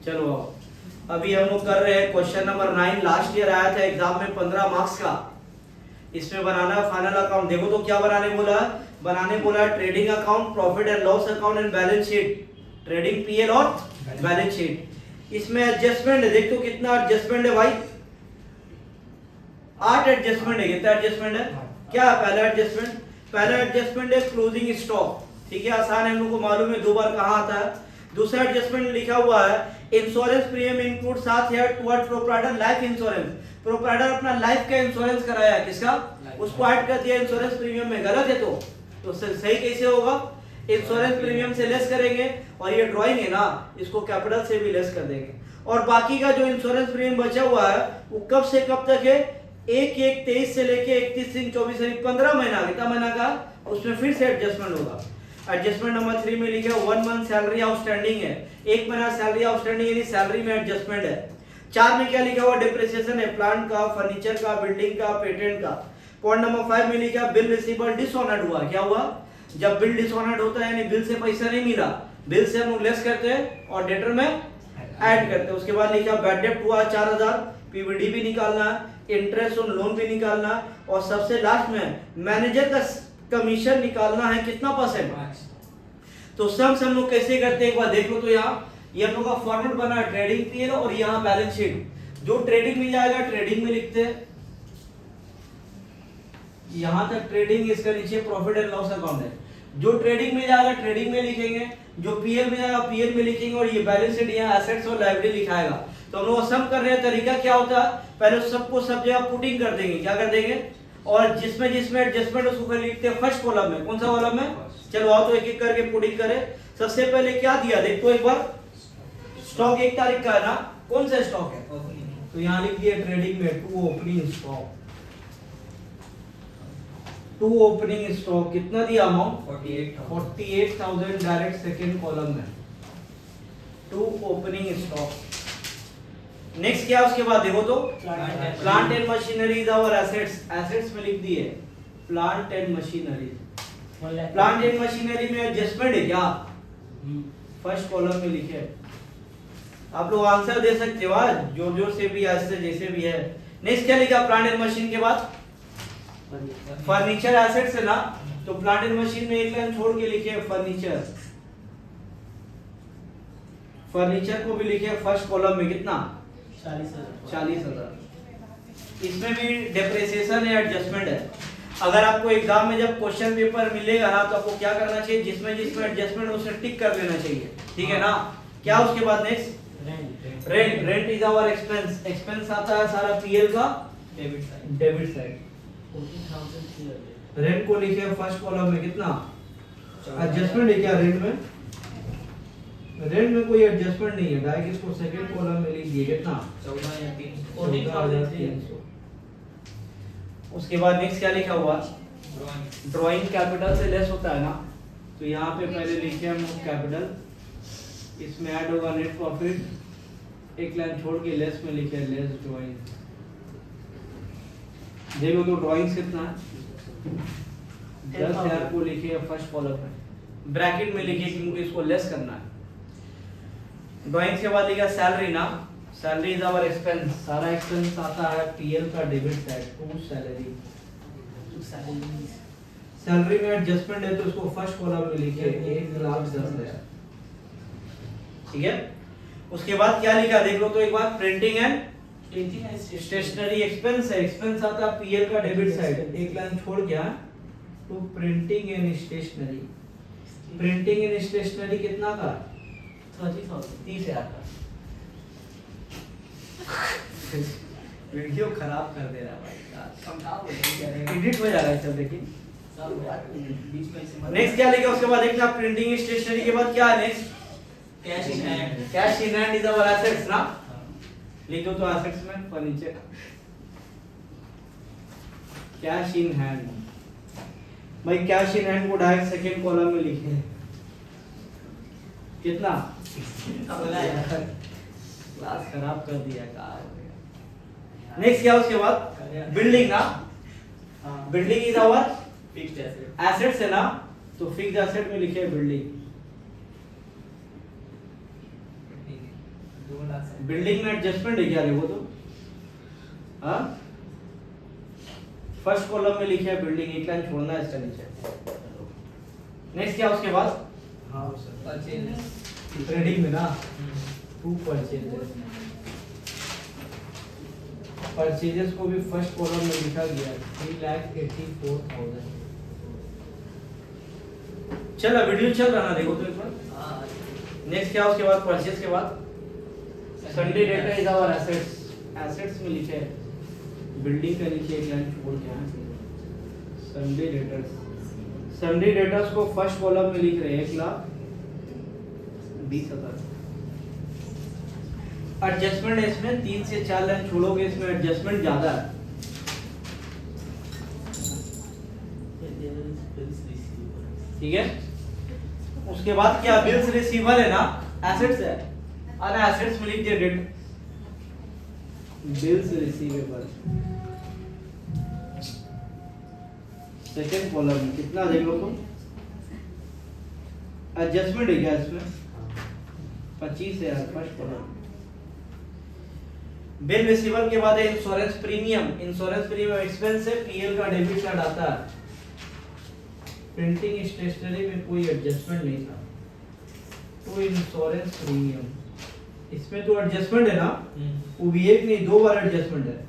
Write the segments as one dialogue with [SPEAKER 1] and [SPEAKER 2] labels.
[SPEAKER 1] चलो अभी हम लोग कर रहे हैं क्वेश्चन नंबर 9। लास्ट ईयर आया था एग्जाम में 15 मार्क्स का। इसमें बनाना फाइनल अकाउंट। देखो तो क्या बनाने बोला trading account, profit and loss account and balance sheet, trading PL और बैलेंस शीट। इसमें एडजस्टमेंट है, देख तो कितना एडजस्टमेंट है भाई, 8 एडजस्टमेंट है। कितना एडजस्टमेंट है? क्या है पहला एडजस्टमेंट है क्लोजिंग स्टॉक, ठीक है, आसान है, हम लोग को मालूम है 2 बार कहां आता है। दूसरा एडजस्टमेंट लिखा हुआ है इंश्योरेंस प्रीमियम इंक्लूड साथ है toward proprietor life insurance. Proprietor अपना लाइफ का इंश्योरेंस कराया है, किसका? उसको ऐड कर दिया इंश्योरेंस प्रीमियम में। गलत है तो सही कैसे होगा? इंश्योरेंस प्रीमियम से लेस करेंगे और ये ड्राइंग है ना, इसको कैपिटल से भी लेस कर देंगे। और बाकी का जो इंश्योरेंस प्रीमियम बचा हुआ है वो कब से कब तक है? 1/1/23 से लेके 31/3/24 यानी 15 महीना। कितना महीना का? उसमें फिर से एडजस्टमेंट होगा। एडजस्टमेंट नंबर 3 में लिखा 1 मंथ सैलरी आउटस्टैंडिंग है, 1 महीना सैलरी आउटस्टैंडिंग यानी सैलरी में एडजस्टमेंट है। 4 में क्या लिखा हुआ? डिप्रिसिएशन है, प्लांट का, फर्नीचर का, बिल्डिंग का, पेटेंट का। पॉइंट नंबर 5 में लिखा बिल रिसीवेबल डिसऑनर्ड हुआ। क्या हुआ? जब बिल डिसऑनर्ड होता है यानी बिल से पैसा नहीं मिला, बिल से हम लोग लेस करते हैं और डेटर में ऐड करते हैं। उसके बाद लिखा बैड डेब्ट हुआ 4000, पीवीडी भी निकालना है, इंटरेस्ट ऑन लोन भी निकालना है और सबसे लास्ट में मैनेजर का कमीशन निकालना है। कितना %? तो सम्स हम लोग कैसे करते हैं एक बार देख लो। तो यहाँ ये हम लोग का फॉर्मेट बना है ट्रेडिंग पीएल और यहाँ बैलेंस शीट। जो ट्रेडिंग में जाएगा ट्रेडिंग में लिखते हैं, यहां तक ट्रेडिंग, इसका नीचे प्रॉफिट एंड लॉस अकाउंट है। जो ट्रेडिंग में जाएगा ट्रेडिंग में लिखेंगे, जो पीएल में जाएगा पीएल में लिखेंगे और ये बैलेंस शीट यहाँ एसेट्स और लायबिलिटी लिखाएगा। तो हम लोग सम कर रहे हैं, तरीका क्या होता है? पहले सबको सब जगह पुटिंग कर देंगे। क्या कर देंगे? और जिसमें एडजस्टमेंट उसको लिखते हैं फर्स्ट कॉलम में। कौन सा कॉलम में? चलो आओ तो एक एक करके पुटिंग करें। सबसे पहले क्या दिया देखो एक बार, स्टॉक 1 तारीख का है ना, कौन सा स्टॉक है? तो यहाँ लिख दिया ट्रेडिंग में 2 ओपनिंग स्टॉक, 2 ओपनिंग स्टॉक। कितना दिया अमाउंट? 48,000 डायरेक्ट सेकंड कॉलम में 2 ओपनिंग स्टॉक। नेक्स्ट क्या उसके बाद देखो तो plant and machinery is our assets. Assets में लिख दिए plant and machinery. Plant and machinery में एडजस्टमेंट है क्या? फर्स्ट कॉलम में लिखे। आप लोग आंसर दे सकते हो आज जोर से भी, ऐसे जैसे भी है। नेक्स्ट क्या लिखा प्लांट एंड मशीन के बाद? फर्नीचर एसेट्स है ना, तो प्लांट एंड मशीन में एक लाइन छोड़ के लिखे फर्नीचर। फर्नीचर को भी लिखे फर्स्ट कॉलम में। कितना? 40,000। इसमें भी डेप्रिसिएशन है, एडजस्टमेंट है। अगर आपको एग्जाम में जब क्वेश्चन पेपर मिलेगा ना तो आपको क्या करना चाहिए? जिसमें एडजस्टमेंट है उसमें टिक कर लेना चाहिए, ठीक है ना। क्या उसके बाद next? Rent is our expense. Expense आता है सारा पीएल का डेबिट साइड। रेंट को लिखे फर्स्ट कॉलम में। कितना एडजस्टमेंट है क्या रेंट में? रेंट में कोई एडजस्टमेंट नहीं है, डायरेक्ट इसको सेकंड कॉलम में लिख दिए। कितना? 14,300। उसके बाद नेक्स्ट क्या लिखा हुआ? ड्राइंग कैपिटल से लेस होता है ना, तो यहाँ पे पहले लिखे हम कैपिटल, इसमें ऐड होगा नेट प्रॉफिट, एक लाइन छोड़ के लेस में लिखे लेस ड्राइंग। देखो तो ड्राइंग कितना है? 10,000 को लिखे फर्स्ट कॉलम में, ब्रैकेट में लिखे क्योंकि इसको लेस करना है। ड्राइंग के बाद लिखा सैलरी ना, सैलरी इज आवर एक्सपेंस। सारा एक्सपेंस आता है पीएल का debit side to salary. Salary में एडजस्टमेंट है तो उसको फर्स्ट कॉलम में लिखे 1,10,000, ठीक है। उसके बाद क्या लिखा देख लो तो एक बार, प्रिंटिंग एंड स्टेशनरी एक्सपेंस है। एक्सपेंस आता है पीएल का डेबिट साइड, एक लाइन छोड़ गया तो printing and stationery. Printing and stationery कितना का? 30,000 का। वीडियो खराब कर दे रहा भाई, एडिट हो जाएगा सब, लेकिन नेक्स्ट क्या लिखा उसके बाद देखना, प्रिंटिंग स्टेशनरी के बाद क्या है next? Cash in hand. Cash in hand is our assets ना, लिख दो तो एसेट्स में फर्नीचर कैश इन हैंड। भाई कैश इन हैंड को डायरेक्ट सेकंड कॉलम में लिखे। कितना? क्लास खराब कर दिया का। नेक्स्ट क्या उसके बाद? बिल्डिंग ना, building is our fixed assets है ना, तो फिक्स्ड एसेट में लिखे बिल्डिंग। बिल्डिंग में एडजस्टमेंट है क्या, देखो तो हाँ फर्स्ट कॉलम में लिखे है बिल्डिंग, एक लाइन छोड़ना है इसका नीचे। नेक्स्ट क्या उसके बाद,
[SPEAKER 2] हाँ सर
[SPEAKER 3] परचेज
[SPEAKER 2] ट्रेडिंग में ना 2 परचेज, परचेजेस को भी फर्स्ट कॉलम में लिखा गया है 3,84,000।
[SPEAKER 1] चल वीडियो चल रहा ना, देखो तो एक बार।
[SPEAKER 3] हाँ
[SPEAKER 1] नेक्स्ट क्या उसके बाद, परचेज के बाद सन्डे डेटा इज आवर एसेट्स, एसेट्स में लिखे है बिल्डिंग का नीचे एक लाइन छोड़ के संडे डेटर्स, संडे डेटर्स को फर्स्ट कॉलम में लिख रहे हैं 1,20,000। एडजस्टमेंट है इसमें 3 से 4 लाइन छोड़ोगे, इसमें एडजस्टमेंट ज्यादा है। ठीक है, उसके बाद क्या, बिल्स रिसीवेबल है ना, एसेट्स है, और एसेट्स में लिख दिया debt, bills receivable second column में कितना देख लो तुम, एडजस्टमेंट है क्या इसमें 25 है यार फर्स्ट कॉलम। बिल रिसीवेबल के बाद है insurance premium, insurance premium expense है, पीएल का डेबिट कार्ड आता है। प्रिंटिंग स्टेशनरी में कोई एडजस्टमेंट नहीं था, तो इंश्योरेंस प्रीमियम इसमें तो एडजस्टमेंट है ना, वो भी एक नहीं 2 बार एडजस्टमेंट है।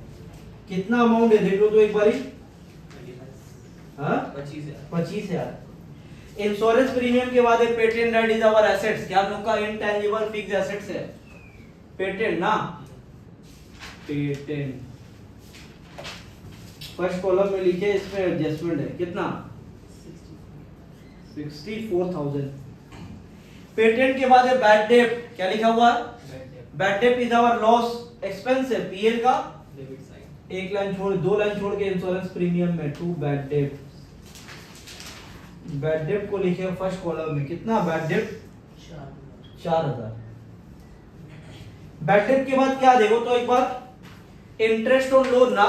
[SPEAKER 1] कितना अमाउंट है देख लो तो एक बारी, हाँ 25,000। इंश्योरेंस प्रीमियम के बाद है patent right is our assets, क्या हम लोग का इंटेंजिबल फिक्स्ड एसेट्स है, पेटेंट ना, पेटेंट फर्स्ट कॉलम में लिखे, इसमें एडजस्टमेंट है कितना 64,000। पेटेंट के बाद है बैड डेट, क्या लिखा हुआ है, bad debt is our loss expense है, पीएल का
[SPEAKER 3] डेबिट साइड,
[SPEAKER 1] एक लाइन छोड़ 2 लाइन छोड़ के इंश्योरेंस प्रीमियम में 2 बैड डेट, बैड डेट को लिखे फर्स्ट कॉलम में कितना, बैड डेट 4,000। बैड डेट के बाद क्या देखो तो एक बार, इंटरेस्ट ऑन लोन ना,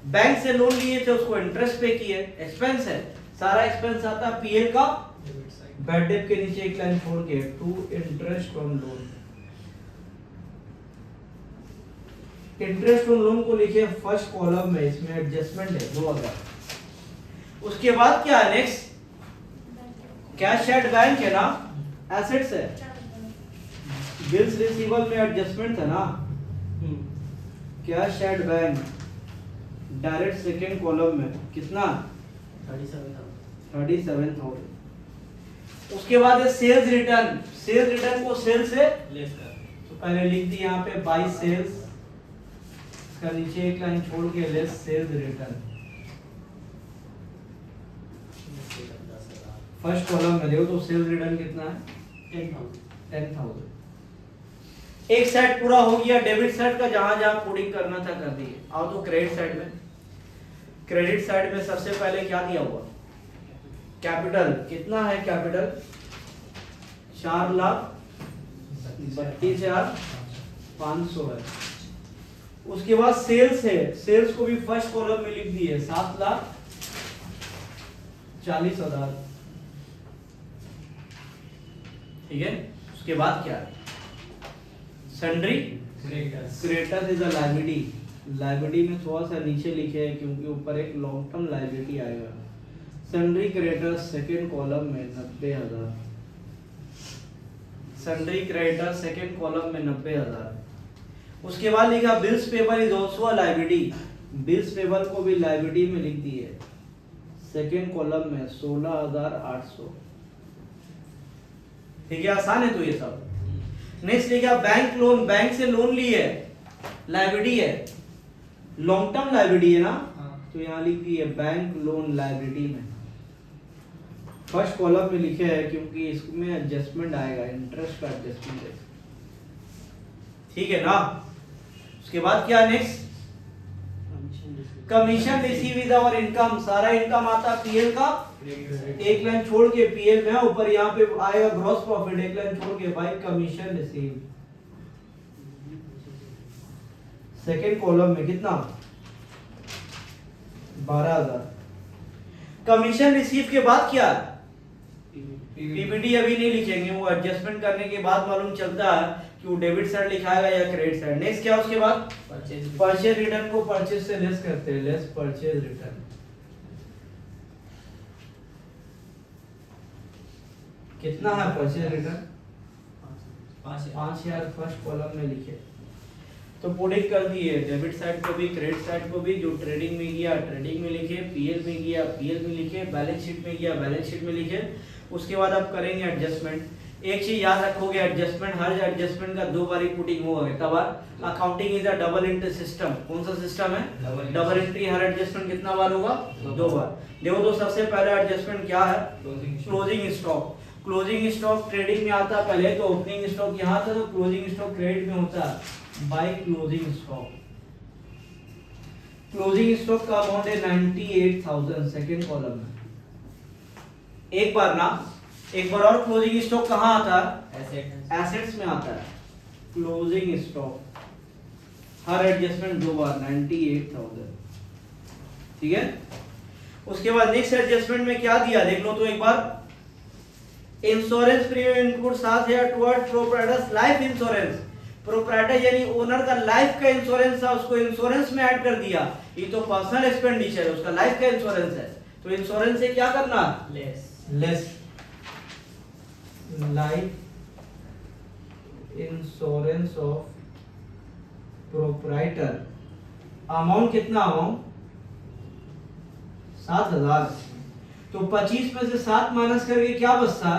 [SPEAKER 1] बैंक से लोन लिए थे उसको इंटरेस्ट पे किए, एक्सपेंस है, सारा एक्सपेंस आता है पीएल का
[SPEAKER 3] डेबिट साइड,
[SPEAKER 1] बैड डेट के नीचे एक लाइन छोड़ के 2 interest on loan, interest on loan को लिखे फर्स्ट कॉलम में, इसमें एडजस्टमेंट है 2,000। उसके बाद क्या है नेक्स्ट, कैश एट बैंक है ना, एसेट्स है, बिल्स रिसीवेबल में एडजस्टमेंट था ना, cash at bank direct second column में कितना 37,000। उसके बाद है सेल्स रिटर्न, सेल्स रिटर्न को सेल से
[SPEAKER 3] लेस कर,
[SPEAKER 1] तो पहले लिख दी यहाँ पे बाय सेल्स, का नीचे एक लाइन छोड़ के less sales return, first column में देखो तो सेल्स रिटर्न कितना है 10,000। एक साइड पूरा हो गया, डेबिट साइड का जहां जहां कोडिंग करना था कर दिए। आओ तो क्रेडिट साइड में, क्रेडिट साइड में सबसे पहले क्या दिया हुआ, कैपिटल कितना है, कैपिटल 4,32,500 है। उसके बाद सेल्स है, सेल्स को भी फर्स्ट कॉलम में लिख दिए 7,40,000। ठीक है, उसके बाद क्या है, sundry creditors is a liability, liability में थोड़ा सा नीचे लिखे है क्योंकि ऊपर एक लॉन्ग टर्म लायबिलिटी आएगा। सन्ड्री क्रेडिटर्स सेकंड कॉलम में 90,000, सन्ड्री क्रेडिटर्स सेकंड कॉलम में 90,000। उसके बाद लिखा bills payable is also a liability, bills payable को भी लायबिलिटी में लिख दिए सेकंड कॉलम में 16,800। ठीक है, आसान है तो ये सब। नेक्स्ट लिखा बैंक लोन, बैंक से लोन ली है, लायबिलिटी है, लॉन्ग टर्म लायबिलिटी है ना, तो यहाँ लिख दी है बैंक लोन लायबिलिटी में, फर्स्ट कॉलम में लिखे है क्योंकि इसमें एडजस्टमेंट आएगा, इंटरेस्ट का एडजस्टमेंट है। ठीक है ना। उसके बाद क्या next, commission receive is our income, सारा इनकम आता पीएल का, एक लाइन छोड़ के पीएल में ऊपर यहाँ पे आएगा ग्रॉस प्रॉफिट, एक लाइन छोड़ के bye commission receive, second column में कितना 12,000। कमीशन रिसीव के बाद क्या, पीबीटी अभी नहीं लिखेंगे, वो एडजस्टमेंट करने के बाद मालूम चलता है कि वो डेबिट साइड लिखाएगा या क्रेडिट साइड। नेक्स्ट क्या उसके बाद परचेज रिटर्न को परचेज से लेस करते हैं, लेस परचेज रिटर्न। कितना है परचेज रिटर्न? 5000 फर्स्ट कॉलम में लिखे। तो पुटिंग कर दिए डेबिट साइड को भी क्रेडिट साइड को भी, जो ट्रेडिंग में गया ट्रेडिंग में लिखे, पीएल में गया पीएल में लिखे, बैलेंस शीट में गया बैलेंस शीट में लिखे। उसके बाद आप करेंगे एडजस्टमेंट। एक चीज याद रखोगे, एडजस्टमेंट हर एडजस्टमेंट का दो बार ही पुटिंग होगा। तब accounting is a double entry system. कौन सा सिस्टम है? Double entry. हर एडजस्टमेंट कितना बार होगा? दो बार। देखो तो सबसे पहला एडजस्टमेंट क्या है? Closing stock. Closing stock trading में आता है पहले, तो ओपनिंग स्टॉक यहाँ था, तो क्लोजिंग स्टॉक क्रेडिट में होता है by closing stock. Closing stock का अमाउंट है 98,000 सेकंड कॉलम में। एक बार और क्लोजिंग स्टॉक कहाँ आता है? एसेट्स में आता है क्लोजिंग स्टॉक। हर एडजस्टमेंट दो बार 98,000। ठीक है। उसके बाद नेक्स्ट एडजस्टमेंट में क्या दिया देख लो तो एक बार। Insurance premium input 7,000 towards proprietor's life insurance. Proprietor यानी ओनर का लाइफ का इंश्योरेंस था, उसको इंश्योरेंस में ऐड कर दिया। ये तो पर्सनल एक्सपेंडिचर है, उसका लाइफ का इंश्योरेंस है, तो इंश्योरेंस से क्या करना? Less life insurance of proprietor. Amount कितना? अमाउंट 7,000। तो 25 में से 7 माइनस करके क्या बचता?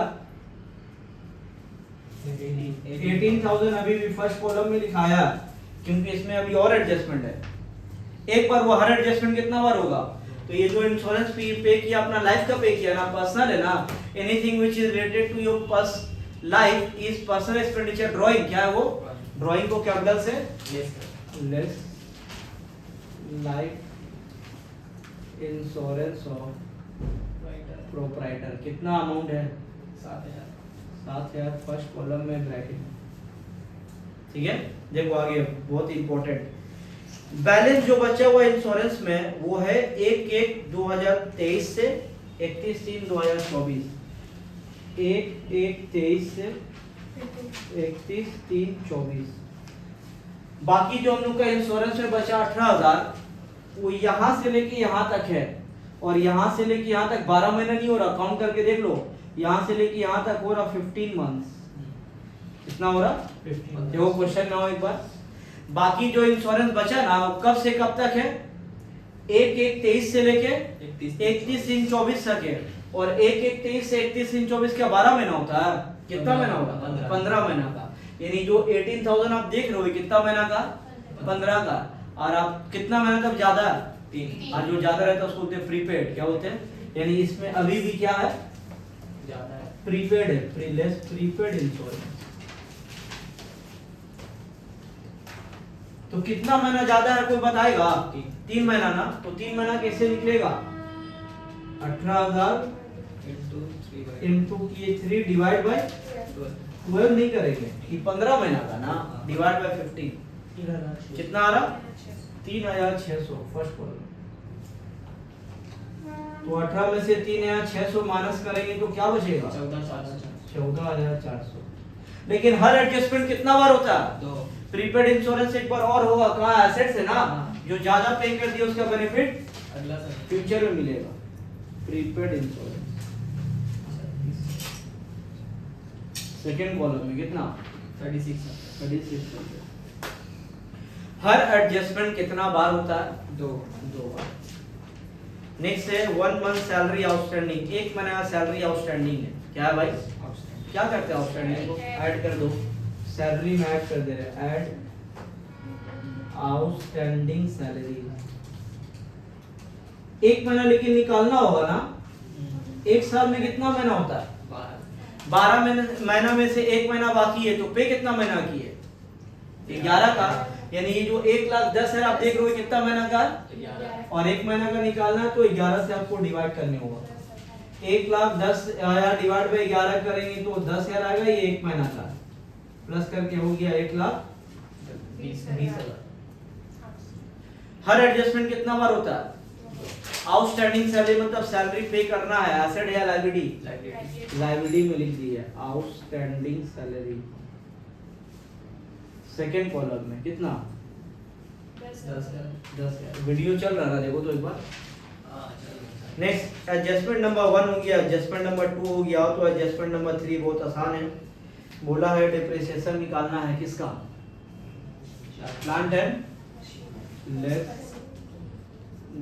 [SPEAKER 1] 18,000 अभी भी फर्स्ट कॉलम में लिखाया, क्योंकि इसमें अभी और एडजस्टमेंट है। एक बार वो हर एडजस्टमेंट कितना बार होगा? तो ये जो इंश्योरेंस पे किया अपना लाइफ का पे किया ना, पर्सनल है ना, anything which is related to your personal life is personal expenditure. Drawing क्या है वो? ड्राइंग को कैपिटल से less life insurance of proprietor. कितना अमाउंट है? 7,000 फर्स्ट कॉलम में ब्रैकेट। ठीक है। देखो आगे बहुत इंपॉर्टेंट बैलेंस जो बचा हुआ इंश्योरेंस में वो है 1/1/2023 से 31/3/2024। 1/1/23 से 31/3/24। बाकी जो हम लोग का इंश्योरेंस में बचा 18,000, वो यहाँ से लेके यहाँ तक है, और यहाँ से लेके यहाँ तक 12 महीना नहीं हो रहा। काउंट करके देख लो, यहाँ से लेके यहाँ तक हो रहा 15 मंथ्स। कितना हो रहा? 15। देखो क्वेश्चन में आओ एक बार। बाकी जो इंश्योरेंस बचा ना, वो कब से कब तक है? 1/1/23 से लेके 31/3/24 तक है। और 1/1/23 से 31/3/24 क्या 12 महीना होता है? कितना महीना होगा? 15 महीना का। यानी जो 18,000 आप देख रहे हो कितना महीना का? 15 का। और आप कितना महीना तक ज्यादा है? 3। और जो ज्यादा रहता है उसको बोलते हैं प्रीपेड। क्या बोलते हैं? यानी इसमें अभी भी क्या है? ज्यादा है, प्रीपेड है, लेस प्रीपेड इंश्योरेंस। तो कितना महीना ज्यादा है कोई बताएगा? 3 महीना ना, तो 3 महीना कैसे निकलेगा? 18,000 इंटू किए 3 डिवाइड बाय 12 नहीं करेंगे कि 15 महीना का ना, डिवाइड बाय 15। कितना आ रहा? 3,600 फर्स्ट कॉलम। तो 18 में से 3,600 माइनस करेंगे तो क्या बचेगा? 14,400। लेकिन हर एडजस्टमेंट कितना बार होता है? 2। प्रीपेड इंश्योरेंस एक बार और होगा, कहाँ? एसेट्स है ना, जो ज्यादा पे कर दिया उसका बेनिफिट अगला फ्यूचर में मिलेगा। प्रीपेड इंश्योरेंस सेकंड कॉलम में कितना? 36। हर एडजस्टमेंट कितना बार होता है? 2 बार। नेक्स्ट है 1 मंथ सैलरी आउटस्टैंडिंग। 1 महीने का सैलरी आउटस्टैंडिंग है। क्या है भाई? क्या करते हैं आउटस्टैंडिंग को? ऐड कर दो, सैलरी में ऐड कर दे रहे हैं। Add outstanding salary. 1 महीना लेकिन निकालना होगा ना। एक साल में कितना महीना होता है? 12 महीना में से 1 महीना बाकी है, तो पे कितना महीना की है? 11 का। यानी ये जो 1,10,000 आप देख रहे हो कितना महीना का? 11। और 1 महीना का निकालना है तो 11 से आपको डिवाइड करने होगा। 1,10,000 डिवाइड बाय 11 करेंगे तो 10,000 आएगा, ये 1 महीना का। प्लस करके हो गया 1,20,000। हर एडजस्टमेंट कितना बार होता है? आउटस्टैंडिंग सैलरी मतलब सैलरी पे करना है, एसेट है या लायबिलिटी?
[SPEAKER 3] Liability.
[SPEAKER 1] लायबिलिटी में लिख दी है आउटस्टैंडिंग सैलरी। सेकेंड कॉलम में कितना?
[SPEAKER 3] 10,000.
[SPEAKER 1] वीडियो चल रहा है ना, देखो तो एक बार।
[SPEAKER 3] हाँ, चलो.
[SPEAKER 1] नेक्स्ट एडजस्टमेंट नंबर 1 हो गया, एडजस्टमेंट नंबर 2 हो गया, तो एडजस्टमेंट नंबर 3 बहुत आसान है। बोला है डिप्रिसिएशन निकालना है किसका? Plant and less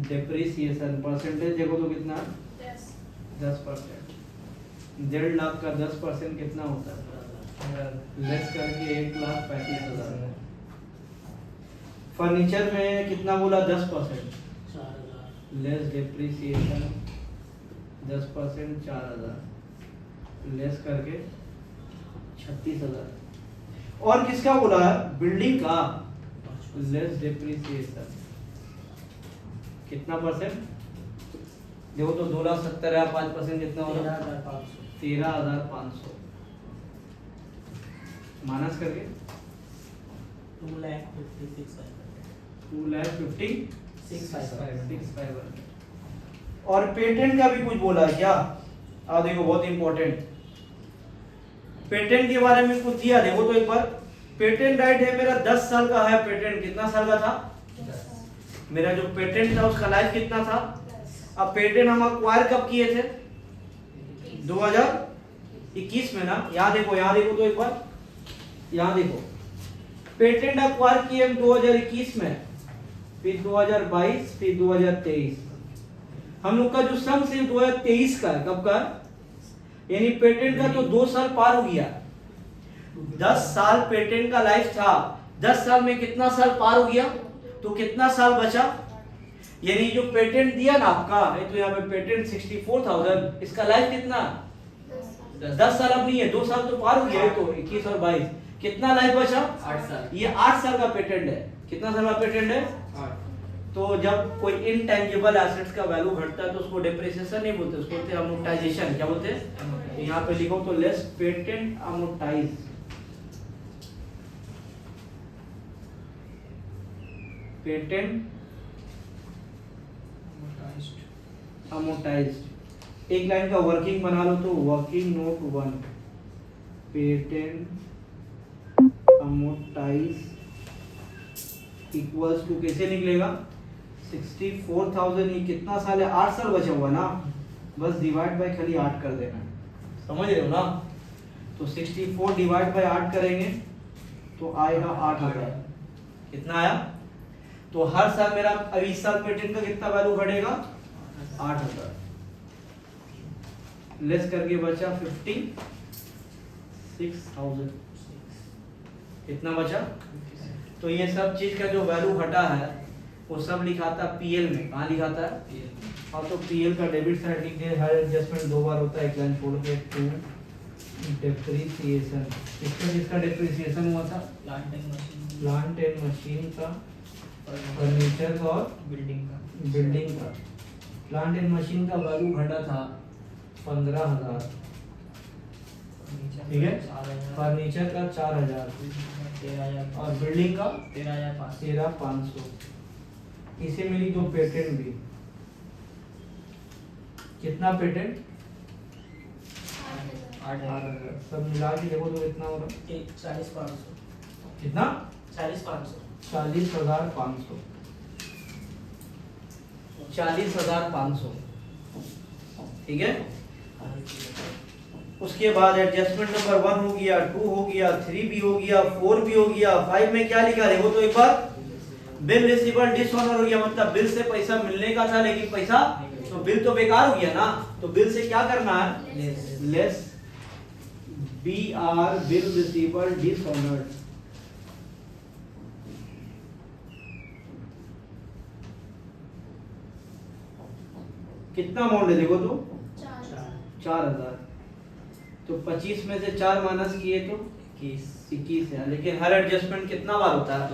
[SPEAKER 1] depreciation. Percentage देखो तो कितना? 10%। 1.5 लाख का 10% कितना होता है? लेस करके 1,35,000। फर्नीचर में कितना बोला? 10%।
[SPEAKER 3] 4,000.
[SPEAKER 1] लेस डिप्रिसिएशन 10% 4,000 लेस करके 36,000। और किसका बोला है? बिल्डिंग का लेस डिप्रिसिएशन कितना परसेंट? देखो तो 2,70,000 5% कितना होगा?
[SPEAKER 3] 13,500.
[SPEAKER 1] 13,500 माइनस करके
[SPEAKER 3] 2,56,500.
[SPEAKER 1] 2,56,500। और पेटेंट का भी कुछ बोला है क्या? देखो बहुत इंपॉर्टेंट, पेटेंट के बारे में कुछ दिया, देखो तो एक बार। पेटेंट राइट है मेरा 10 साल का है। पेटेंट कितना साल का था? मेरा जो पेटेंट था उसका लाइफ कितना था? अब पेटेंट हम अक्वायर कब किए थे? 2021 में ना। यहाँ देखो तो एक बार, यहाँ देखो। पेटेंट अक्वायर किए हम 2021 में, फिर 2022, फिर 2023। हम लोग का जो सम सिर्फ 2023 का है। कब का? यानी पेटेंट का तो 2 साल पार हो गया। 10 साल पेटेंट का लाइफ था, 10 साल में कितना साल पार हो गया? तो कितना साल बचा? यानी जो पेटेंट दिया ना आपका है, तो यहाँ पे पेटेंट 64,000, इसका लाइफ कितना? 10 साल अब नहीं है, 2 साल तो पार हो गया है। तो 21 और 22 कितना लाइफ बचा?
[SPEAKER 3] 8 साल.
[SPEAKER 1] ये 8 साल का पेटेंट है। कितना साल का पेटेंट है?
[SPEAKER 3] 8.
[SPEAKER 1] तो जब कोई इनटेंजिबल एसेट्स का वैल्यू घटता है तो उसको डिप्रिसिएशन नहीं बोलते, उसको बोलते हैं अमोर्टाइजेशन। क्या बोलते हैं? तो यहाँ पे लिखो तो less patent amortize. Patent amortized. एक लाइन का वर्किंग बना लो तो working note 1 patent amortize equals to कैसे निकलेगा? 64,000। ये कितना साल है? 8 साल बचा हुआ ना, बस डिवाइड बाय खाली 8 कर देना, समझ रहे हो ना? तो 64 डिवाइड बाय 8 करेंगे तो आएगा 8,000। कितना आया? तो हर साल मेरा अब इस साल पेटेंट का कितना वैल्यू बढ़ेगा? 8,000 लेस करके बचा 56,000। कितना बचा? तो ये सब चीज का जो वैल्यू घटा है वो सब लिखाता पीएल में। कहाँ लिखाता है? हाँ, तो पीएल का डेबिट साइड लिख दिया। हर एडजस्टमेंट 2 बार होता है, एक लाइन छोड़ के। टू डिप्रिसिएशन, किसका डिप्रिसिएशन हुआ था?
[SPEAKER 3] Plant and machine.
[SPEAKER 1] Plant and machine का, फर्नीचर का और
[SPEAKER 3] बिल्डिंग का.
[SPEAKER 1] बिल्डिंग का। प्लांट एंड मशीन का वैल्यू घटा था 15,000, ठीक है। फर्नीचर का 4,000
[SPEAKER 3] 13,000
[SPEAKER 1] और बिल्डिंग का
[SPEAKER 3] 13,500.
[SPEAKER 1] 13,500। इसे मिली जो पेटेंट भी। कितना पेटेंट? 8,000। सब मिला के देखो तो कितना हो रहा?
[SPEAKER 3] 40,500.
[SPEAKER 1] कितना?
[SPEAKER 3] 40,500.
[SPEAKER 1] 40,500। 40,500, ठीक है। उसके बाद एडजस्टमेंट नंबर 1 हो गया, 2 हो गया, 3 भी हो गया, 4 भी हो गया। 5 में क्या लिखा देखो तो एक बार। बिल रिसीवेबल डिसऑनर हो गया, मतलब बिल से पैसा मिलने का था लेकिन पैसा, तो बिल तो बेकार हो गया ना। तो बिल से क्या करना है? Less BR bill receivable dishonoured. कितना अमाउंट है देखो तो? 4,000। तो 25 में से 4 माइनस किए तो 21 है। लेकिन हर एडजस्टमेंट कितना बार होता है?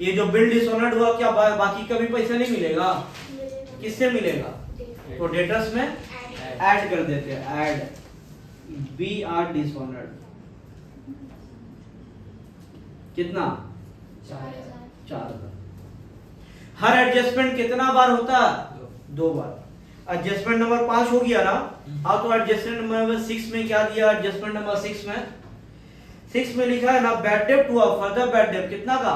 [SPEAKER 1] ये जो बिल डिसऑनर्ड हुआ, क्या बाकी का भी पैसा नहीं मिलेगा? किससे मिलेगा? तो डेटर्स में ऐड कर देते हैं, ऐड BR डिसऑनर्ड। कितना? 4,000। हर एडजस्टमेंट कितना बार होता है? 2 बार। एडजस्टमेंट नंबर 5 हो गया ना। अब तो एडजस्टमेंट नंबर 6 में क्या दिया, एडजस्टमेंट नंबर 6 में लिखा है ना बैड डेब्ट हुआ, फर्दर बैड डेब्ट कितना का,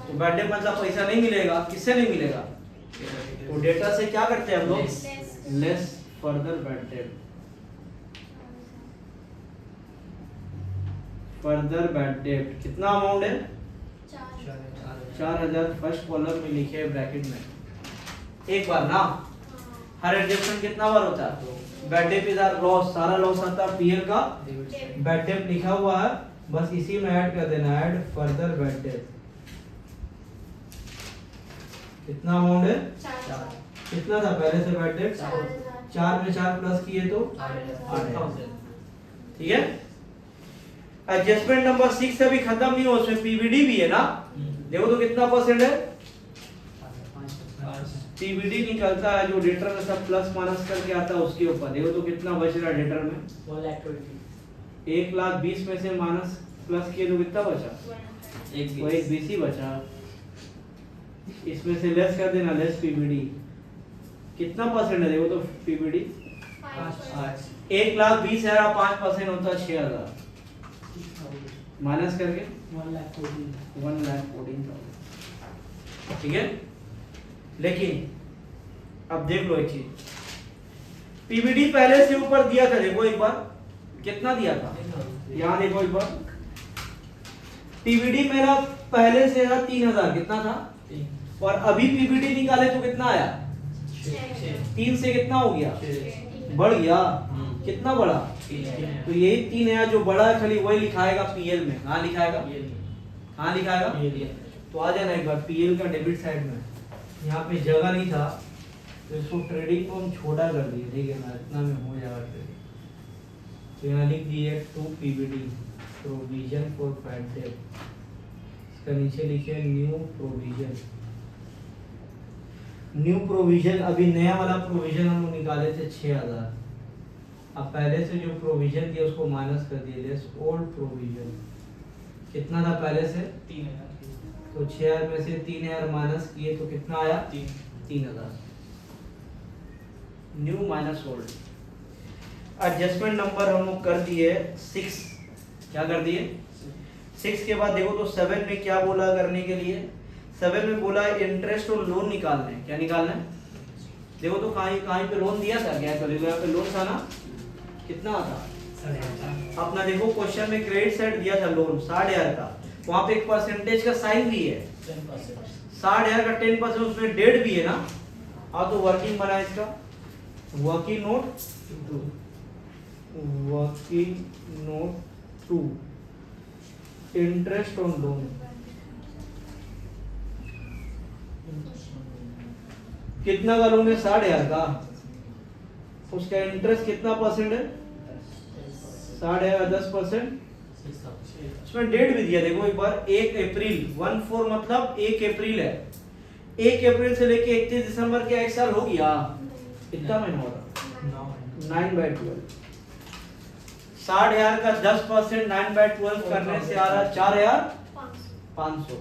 [SPEAKER 1] तो बैड डेब्ट मतलब पैसा नहीं मिलेगा, किससे नहीं मिलेगा, तो डेटा से क्या करते हैं हम लोग, लेस फर्दर बैड डेब्ट, फर्दर बैड डेब्ट कितना अमाउंट है 4000 फर्स्ट कॉलम में लिखे है ब्रैकेट में, एक बार ना। हर एडजस्टमेंट कितना बार होता है, बैड डेब्ट इज आर लॉस, सारा लॉस आता है पीएल का, बैड डेब्ट लिखा हुआ है, बस इसी में ऐड कर देना, ऐड फर्दर बैड डेब्ट। कितना अमाउंट है, कितना था पहले से बैड डेब्ट, 4 में 4 प्लस किए तो 8,000, ठीक है। एडजस्टमेंट नंबर 6 अभी खत्म नहीं हुआ, उसमें पीबीडी भी है ना, देखो तो कितना परसेंट है, पीबीडी निकलता है जो डेटर में सब प्लस माइनस करके आता है उसके ऊपर, देखो तो कितना बच रहा है डेटर में 1,20,000 में से माइनस प्लस किए तो कितना बचा, वो 1,20 ही बचा, इसमें से लेस कर देना, लेस पीबीडी कितना परसेंट है, देखो तो पीबीडी 1,20,000 5% होता है 6,000 माइनस करके 1,14,000, ठीक है। लेकिन अब देख लो एक चीज, पीबीडी पहले से ऊपर दिया था, देखो एक बार कितना दिया था, यहाँ देखो एक बार, पीबीडी मेरा पहले से था 3,000, कितना था, और अभी पीबीडी निकाले तो कितना आया, 3 से कितना हो गया, बढ़ गया, कितना बढ़ा, तो यही 3,000 जो बढ़ा है खाली वही लिखाएगा पीएल में, कहाँ लिखाएगा, कहाँ लिखाएगा, तो आ जाना एक बार पीएल का डेबिट साइड में, यहाँ पे जगह नहीं था तो इसको ट्रेडिंग को हम छोटा कर दिए, ठीक है ना, इतना में हो जाएगा ट्रेडिंग, तो यहाँ लिख दिए to PBD provision for bad डेब्ट, इसका नीचे लिखे न्यू प्रोविजन, न्यू प्रोविजन, अभी नया वाला प्रोविजन हम लोग निकाले थे 6,000, अब पहले से जो प्रोविजन दिया उसको माइनस कर दिए, लेस ओल्ड प्रोविजन कितना था पहले से
[SPEAKER 3] 3,000,
[SPEAKER 1] तो 6,000 में से 3,000 माइनस किए तो कितना आया 3,000, new minus old. Adjustment number हम लोग कर दिए 6, क्या कर दिए 6 के बाद देखो तो 7 में क्या बोला करने के लिए, 7 में बोला इंटरेस्ट और लोन निकालना है, क्या निकालना है, देखो तो कहीं पे लोन दिया था, क्या करेगा, यहाँ पे लोन था ना, कितना था, अपना देखो क्वेश्चन में क्रेडिट साइड दिया था लोन 60,000 का, वहां पे एक परसेंटेज का साइन भी है, 60,000 का 10%, उसमें डेट भी है ना, अब तो वर्किंग बना इसका, working note 2 interest on loan, कितना का लोन है 60,000 का, उसका इंटरेस्ट कितना परसेंट है, 60,000 10%, उसमें डेट भी दिया, देखो एक बार 1 अप्रैल 14 मतलब 1 अप्रैल है, 1 अप्रैल से लेके 31 दिसंबर के 1 साल हो गया, कितना महीना हो रहा 9/12, 60,000 का 10% 9/12 करने से आ रहा 4,500,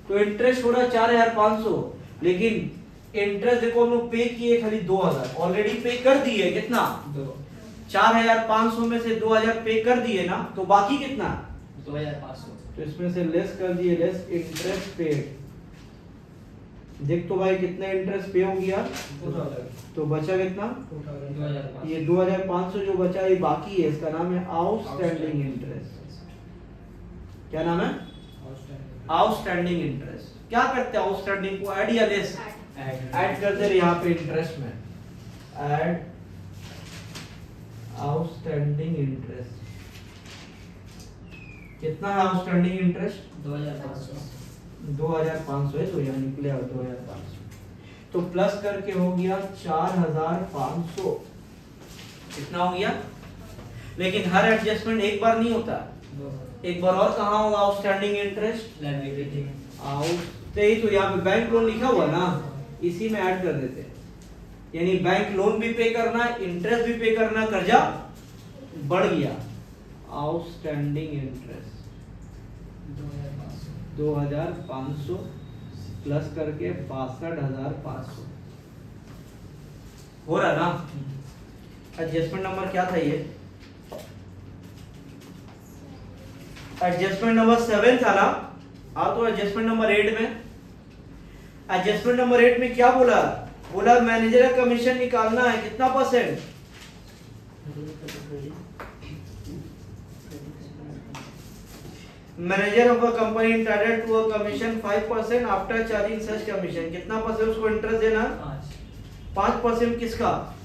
[SPEAKER 1] तो इंटरेस्ट हो रहा 4,500, लेकिन इंटरेस्ट देखो हम लोग पे किए खाली 2,000, ऑलरेडी पे कर दिए, कितना 4,500 में से 2,000 पे कर दिए ना, तो बाकी कितना
[SPEAKER 3] 2,500,
[SPEAKER 1] तो इसमें से लेस कर दिए, लेस इंटरेस्ट पेड, देख तो भाई कितना इंटरेस्ट पे हो गया, तो बचा कितना, ये 2,500 जो बचा ये बाकी है, इसका नाम है आउटस्टैंडिंग इंटरेस्ट, क्या नाम है, आउटस्टैंडिंग इंटरेस्ट। क्या करते हैं आउटस्टैंडिंग को, ऐड या लेस, ऐड करते हैं यहाँ पे इंटरेस्ट में, ऐड आउटस्टैंडिंग इंटरेस्ट, कितना है आउटस्टैंडिंग इंटरेस्ट 2,500 है, तो यहाँ निकले 2,500, तो प्लस करके हो गया 4,500, कितना हो गया, लेकिन हर एडजस्टमेंट एक बार नहीं होता, एक बार और कहाँ होगा आउटस्टैंडिंग इंटरेस्ट, तो यहाँ पे बैंक लोन लिखा हुआ ना, इसी में ऐड कर देते हैं, यानी बैंक लोन भी पे करना, इंटरेस्ट भी पे करना, कर्जा बढ़ गया, आउटस्टैंडिंग इंटरेस्ट 2,500
[SPEAKER 2] प्लस करके 62,500
[SPEAKER 1] हो रहा ना। एडजस्टमेंट नंबर क्या था ये? एडजस्टमेंट नंबर 7 था ना। आओ तो एडजस्टमेंट नंबर 8 में। एडजस्टमेंट नंबर 8 में क्या बोला? बोला मैनेजर का कमीशन निकालना है, कितना percent? Manager of a company entitled to a commission 5% after charging such commission. कितना परसेंट उसको इंटरेस्ट देना? 5% किसका?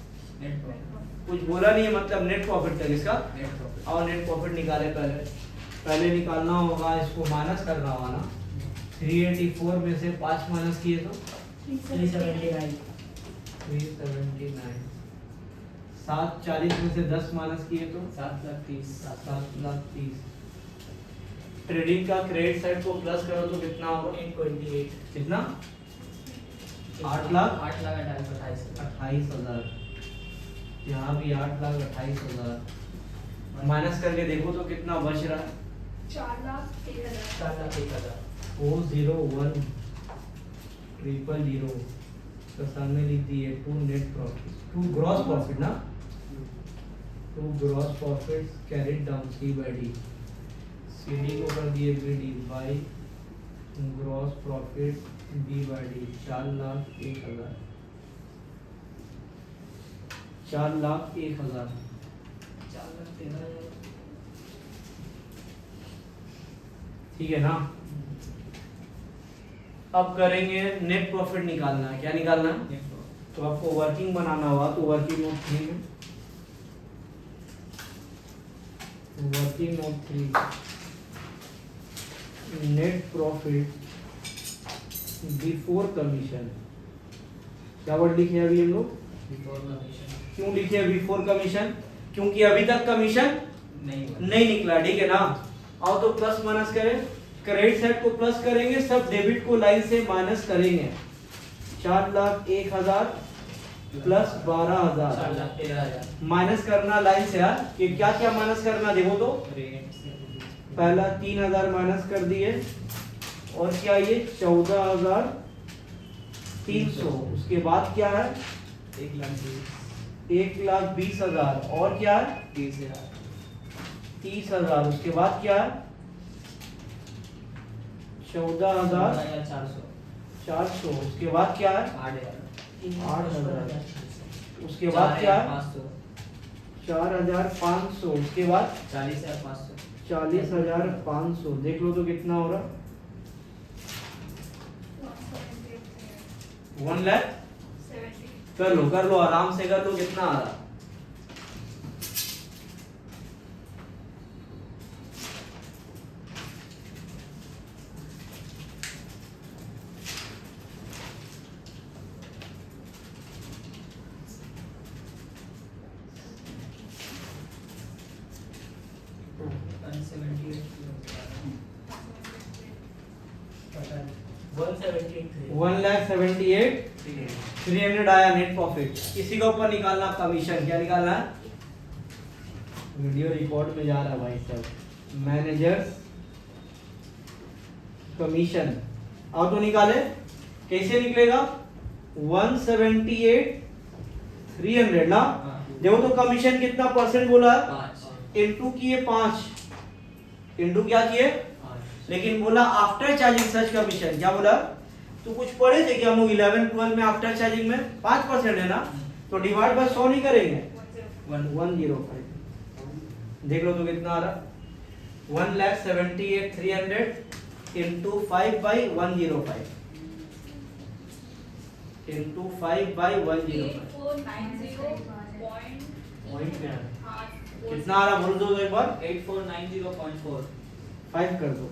[SPEAKER 3] Net profit.
[SPEAKER 1] कुछ बोला नहीं है, मतलब नेट प्रॉफिट का। किसका?
[SPEAKER 3] Net profit.
[SPEAKER 1] और नेट प्रॉफिट निकाले पहले निकालना होगा, इसको माइनस करना होगा ना। 384 में से 5 माइनस किए तो
[SPEAKER 3] 379।
[SPEAKER 2] 379। 740 में से 10 माइनस किए तो
[SPEAKER 3] 7,30,000।
[SPEAKER 2] 7,30,000।
[SPEAKER 1] ट्रेडिंग का क्रेडिट साइड को प्लस करो तो कितना होगा?
[SPEAKER 3] 828।
[SPEAKER 1] कितना? 8 लाख
[SPEAKER 2] 28,000। यहाँ भी 8,28,000
[SPEAKER 1] माइनस करके देखो तो कितना बच रहा है?
[SPEAKER 4] 4,01,000।
[SPEAKER 3] 4,01,000।
[SPEAKER 2] 401,000 तो सामने लिख दिए to net profit, to gross profit ना, to gross profit carried down C by D, C D को कर दिए B D by gross profit B by D. 4,01,000। 4,01,000।
[SPEAKER 3] 4,13,000।
[SPEAKER 1] ठीक है ना। अब करेंगे नेट प्रॉफिट निकालना है। क्या निकालना है?
[SPEAKER 3] Net profit.
[SPEAKER 1] तो आपको वर्किंग बनाना होगा, तो वर्किंग नोट 3 में,
[SPEAKER 2] working note 3 net profit before commission. क्या वर्ड लिखे हैं अभी हम लोग?
[SPEAKER 3] Before commission.
[SPEAKER 1] क्यों लिखे हैं बिफोर कमीशन? क्योंकि अभी तक कमीशन
[SPEAKER 3] नहीं हुआ।
[SPEAKER 1] नहीं निकला। ठीक है ना। आओ तो प्लस माइनस करें। क्रेडिट साइड को प्लस करेंगे, सब डेबिट को लाइन से माइनस करेंगे। 4,01,000 प्लस 12,000
[SPEAKER 3] 4,13,000।
[SPEAKER 1] माइनस करना लाइन से यार। कि क्या क्या माइनस करना देखो तो।
[SPEAKER 3] रेंट से।
[SPEAKER 1] पहला 3,000 माइनस कर दिए, और क्या ये 14,300। उसके बाद क्या है? 1,20,000 और क्या है?
[SPEAKER 3] 30,000।
[SPEAKER 1] 30,000। उसके बाद क्या है? 14,400।
[SPEAKER 3] 4,400।
[SPEAKER 1] उसके बाद क्या है?
[SPEAKER 3] 8,000।
[SPEAKER 1] 8,000। उसके बाद क्या है?
[SPEAKER 3] 4,500।
[SPEAKER 1] 4,500। उसके बाद
[SPEAKER 3] 40,500।
[SPEAKER 1] 40,500। देख लो तो कितना हो रहा? 1 लाख।
[SPEAKER 4] 70।
[SPEAKER 1] कर लो आराम से कर लो। कितना आ रहा? वन लाख 78,300 आया नेट प्रॉफिट। इसी के ऊपर निकालना कमीशन। क्या निकालना है? वीडियो रिकॉर्ड में जा रहा है भाई साहब। Managers commission. आओ तो निकाले। कैसे निकलेगा? 178,300 ना। देखो तो कमीशन कितना परसेंट बोला है?
[SPEAKER 3] 5।
[SPEAKER 1] इनटू किए 5। इनटू क्या किए?
[SPEAKER 3] 5।
[SPEAKER 1] लेकिन बोला आफ्टर चार्जिंग सच कमीशन। क्या बोला? तो कुछ पढ़े थे कि हम लोग 11-12 में आफ्टर चार्जिंग में 5% है ना। तो डिवाइड बाय 100 नहीं करेंगे? 105। देख लो तो कितना आ रहा? 1,78,300 इंटू 5/105 इंटू 5/105
[SPEAKER 4] 8490
[SPEAKER 1] कितना आ रहा? बोल दो एक बार।
[SPEAKER 3] 8490.4।
[SPEAKER 1] 5 कर दो।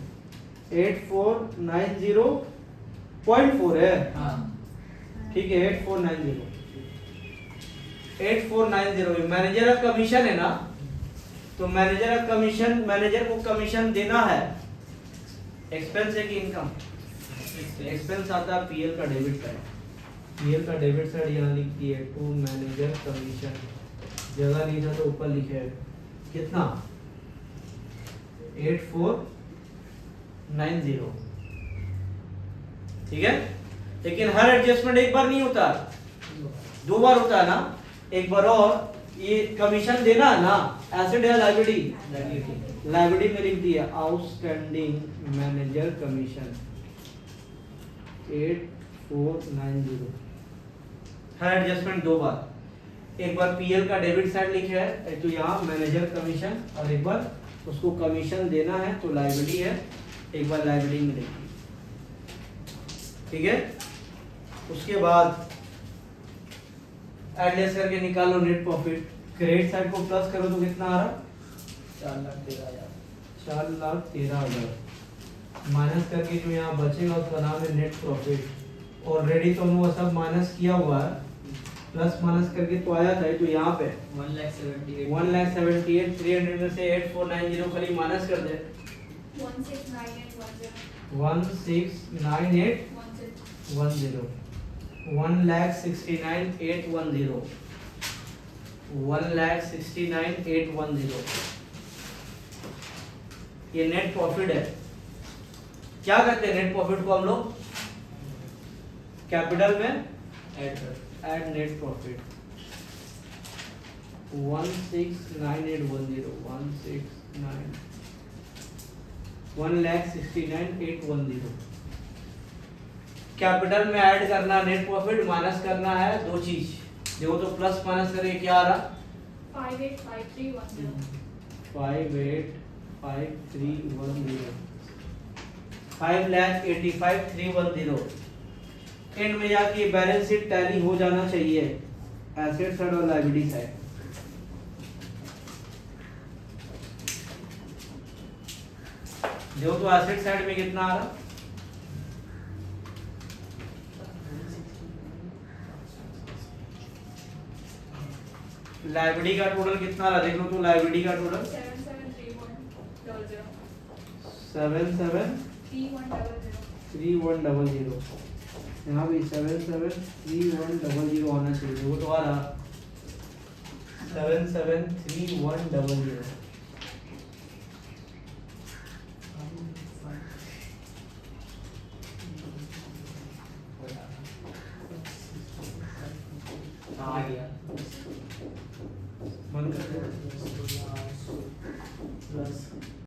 [SPEAKER 1] 8490.4 है।
[SPEAKER 3] हाँ।
[SPEAKER 1] ठीक है। 8490 मैनेजर का कमीशन है ना। तो मैनेजर का कमीशन, मैनेजर को कमीशन देना है। एक्सपेंस है कि इनकम? एक्सपेंस आता है पीएल का डेबिट साइड।
[SPEAKER 2] पीएल का डेबिट साइड यहाँ लिख दिए टू मैनेजर कमीशन। जगह नहीं था तो ऊपर लिखे
[SPEAKER 1] कितना? 8490। ठीक है। लेकिन हर एडजस्टमेंट एक बार नहीं होता, 2 बार होता है ना। एक बार और ये कमीशन देना है ना, एसेट या लायबिलिटी, लायबिलिटी में लिख दिया आउटस्टैंडिंग मैनेजर कमीशन 8490। हर एडजस्टमेंट 2 बार, एक बार पीएल का डेबिट साइड लिखा है तो यहाँ मैनेजर कमीशन, और एक बार उसको कमीशन देना है तो लायबिलिटी है, एक बार लायबिलिटी में लिखी। ठीक है, उसके बाद एडलेस करके निकालो नेट प्रॉफिट। क्रेडिट साइड को प्लस करो तो कितना आ रहा?
[SPEAKER 3] 4,13,000।
[SPEAKER 1] 4,13,000
[SPEAKER 2] माइनस करके जो यहाँ बचेगा उसका नाम है नेट प्रॉफिट। ऑलरेडी तो हमने वो सब माइनस किया हुआ है, प्लस माइनस करके तो आया था, तो यहाँ पे
[SPEAKER 3] 1,78,000।
[SPEAKER 1] 1,78,300 में से 8490 खाली माइनस कर दे।
[SPEAKER 4] 169810
[SPEAKER 1] 169810 1,69,810 1,69,810 ये नेट प्रॉफिट है। क्या करते हैं नेट प्रॉफिट को हम लोग? कैपिटल में
[SPEAKER 3] ऐड कर।
[SPEAKER 1] ऐड नेट प्रॉफिट 1,69,810 1,69,810 कैपिटल में ऐड करना नेट प्रॉफिट, माइनस करना है 2 चीज। देखो तो प्लस माइनस करके क्या आ रहा?
[SPEAKER 4] 585310
[SPEAKER 1] 585310 5,85,310। एंड में जाके बैलेंस शीट टैली हो जाना चाहिए, एसेट साइड और लायबिलिटी साइड। देखो तो एसेट साइड में कितना आ रहा? लायबिलिटी का टोटल कितना आ रहा? देख लो तो लायबिलिटी का टोटल
[SPEAKER 4] 773100
[SPEAKER 1] यहाँ भी 773100 होना चाहिए। वो तो आ रहा 773100।
[SPEAKER 3] आ गया।